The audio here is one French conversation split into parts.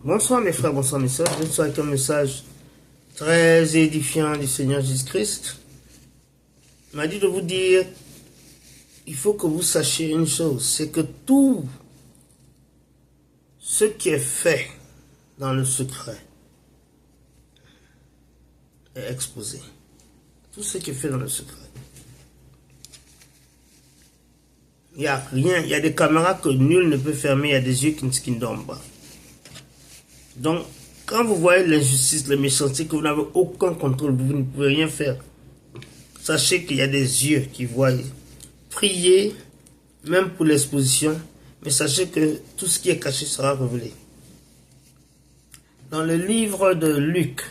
Bonsoir mes frères, bonsoir mes soeurs. Je suis avec un message très édifiant du Seigneur Jésus-Christ. Il m'a dit de vous dire, il faut que vous sachiez une chose, c'est que tout ce qui est fait dans le secret est exposé. Tout ce qui est fait dans le secret. Il n'y a rien, il y a des caméras que nul ne peut fermer, il y a des yeux qui ne dorment pas. Donc, quand vous voyez l'injustice, la méchanceté, que vous n'avez aucun contrôle, vous ne pouvez rien faire. Sachez qu'il y a des yeux qui voient. Priez, même pour l'exposition, mais sachez que tout ce qui est caché sera révélé. Dans le livre de Luc,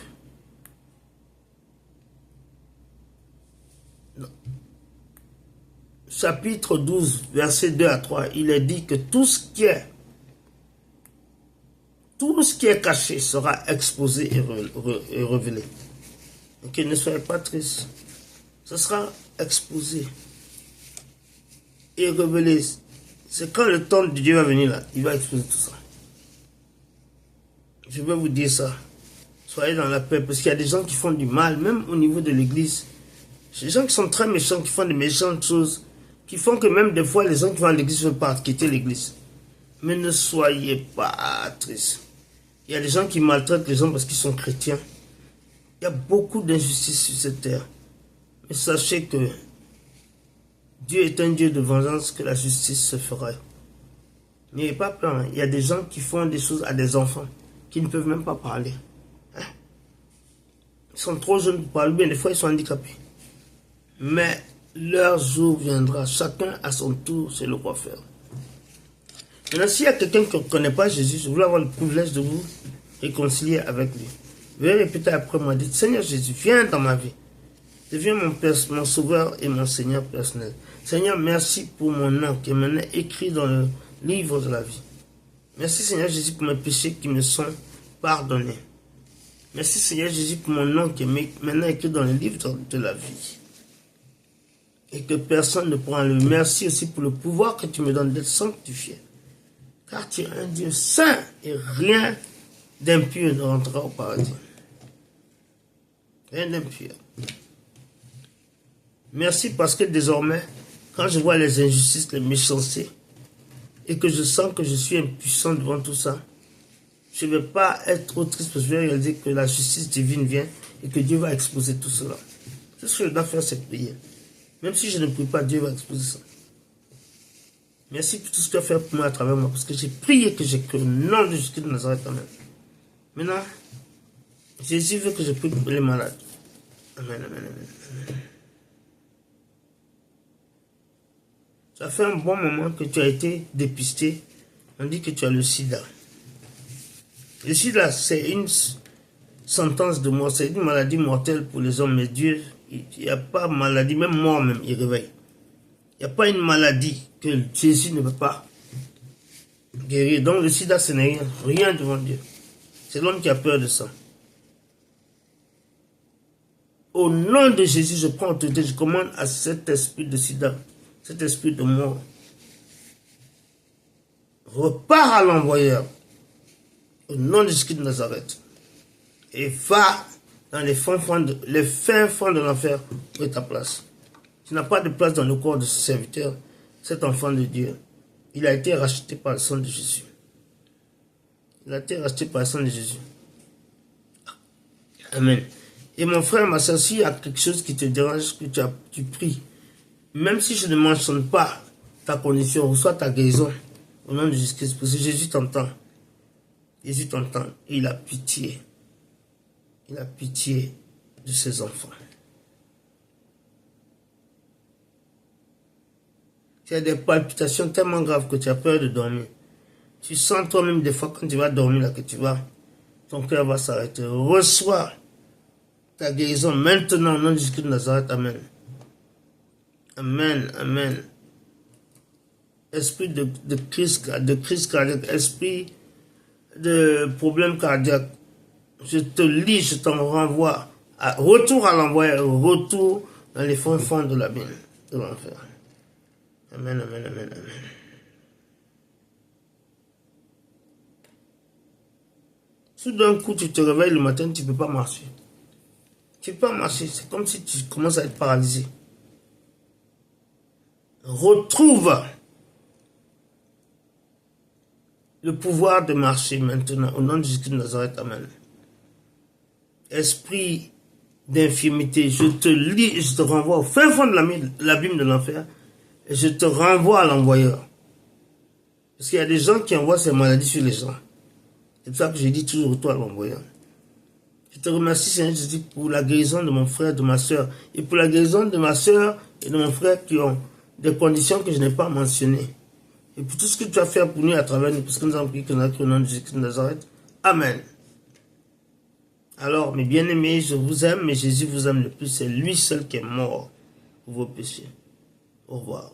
chapitre 12, versets 2 à 3, il est dit que tout ce qui est caché sera exposé et révélé. Donc ne soyez pas tristes. Ce sera exposé et révélé. C'est quand le temps de Dieu va venir là, il va exposer tout ça. Je vais vous dire ça. Soyez dans la paix, parce qu'il y a des gens qui font du mal, même au niveau de l'église. Des gens qui sont très méchants, qui font des méchantes choses, qui font que même des fois les gens qui vont à l'église ne veulent pas quitter l'église. Mais ne soyez pas tristes. Il y a des gens qui maltraitent les gens parce qu'ils sont chrétiens. Il y a beaucoup d'injustice sur cette terre. Mais sachez que Dieu est un Dieu de vengeance, que la justice se fera. N'ayez pas peur. Hein. Il y a des gens qui font des choses à des enfants qui ne peuvent même pas parler. Hein? Ils sont trop jeunes pour parler, bien des fois ils sont handicapés. Mais leur jour viendra. Chacun à son tour, c'est le roi faire. Maintenant, s'il y a quelqu'un qui ne connaît pas Jésus, je voulais avoir le privilège de vous réconcilier avec lui. Veuillez répéter après moi, dites, Seigneur Jésus, viens dans ma vie. Deviens mon sauveur et mon Seigneur personnel. Seigneur, merci pour mon nom qui est maintenant écrit dans le livre de la vie. Merci Seigneur Jésus pour mes péchés qui me sont pardonnés. Merci Seigneur Jésus pour mon nom qui est maintenant écrit dans le livre de la vie. Et que personne ne pourra le. Merci aussi pour le pouvoir que tu me donnes d'être sanctifié. Car tu es un Dieu saint et rien d'impur ne rentrera au paradis. Rien d'impur. Merci parce que désormais, quand je vois les injustices, les méchancetés, et que je sens que je suis impuissant devant tout ça, je ne vais pas être trop triste parce que je vais réaliser que la justice divine vient et que Dieu va exposer tout cela. Tout ce que je dois faire, c'est prier. Même si je ne prie pas, Dieu va exposer ça. Merci pour tout ce que tu as fait pour moi à travers moi, parce que j'ai prié que j'ai cru au nom de Jésus de Nazareth. Amen. Maintenant, Jésus veut que je prie pour les malades. Amen, amen, amen. Ça fait un bon moment que tu as été dépisté. On dit que tu as le sida. Le sida, c'est une sentence de mort. C'est une maladie mortelle pour les hommes. Mais Dieu, il n'y a pas de maladie, même mort même, il réveille. Il n'y a pas une maladie que Jésus ne peut pas guérir. Donc le sida, ce n'est rien devant Dieu. C'est l'homme qui a peur de ça. Au nom de Jésus, je prends autorité, je commande à cet esprit de sida, cet esprit de mort. Repars à l'envoyeur. Au nom de Jésus de Nazareth. Et va dans les fins fonds de l'enfer où est ta place. Tu n'as pas de place dans le corps de ce serviteur, cet enfant de Dieu. Il a été racheté par le sang de Jésus. Il a été racheté par le sang de Jésus. Amen. Et mon frère, ma soeur, s'il y a quelque chose qui te dérange, que tu pries, même si je ne mentionne pas ta condition, reçois ta guérison au nom de Jésus-Christ, parce que Jésus t'entend. Jésus t'entend et il a pitié. Il a pitié de ses enfants. Tu as des palpitations tellement graves que tu as peur de dormir. Tu sens toi-même des fois quand tu vas dormir là que ton cœur va s'arrêter. Reçois ta guérison maintenant au nom de Jésus de Nazareth. Amen. Amen. Amen. Esprit de crise cardiaque, esprit de problème cardiaque. Je te lis, je t'en renvoie. Retour à l'envoyeur, retour dans les fonds de la mine, de l'enfer. Amen, amen, amen, amen. Tout d'un coup, tu te réveilles le matin, tu ne peux pas marcher. Tu ne peux pas marcher, c'est comme si tu commences à être paralysé. Retrouve le pouvoir de marcher maintenant, au nom de Jésus de Nazareth, amen. Esprit d'infirmité, je te lis, je te renvoie au fin fond de l'abîme de l'enfer, et je te renvoie à l'envoyeur. Parce qu'il y a des gens qui envoient ces maladies sur les gens. C'est pour ça que je dis toujours toi à l'envoyeur. Je te remercie, Seigneur Jésus, pour la guérison de mon frère, de ma soeur, et pour la guérison de ma soeur et de mon frère qui ont des conditions que je n'ai pas mentionnées. Et pour tout ce que tu as fait pour nous à travers nous, parce que nous avons prié que nous avons cru au nom de Jésus de Nazareth. Amen. Alors, mes bien-aimés, je vous aime, mais Jésus vous aime le plus. C'est lui seul qui est mort pour vos péchés. Au revoir.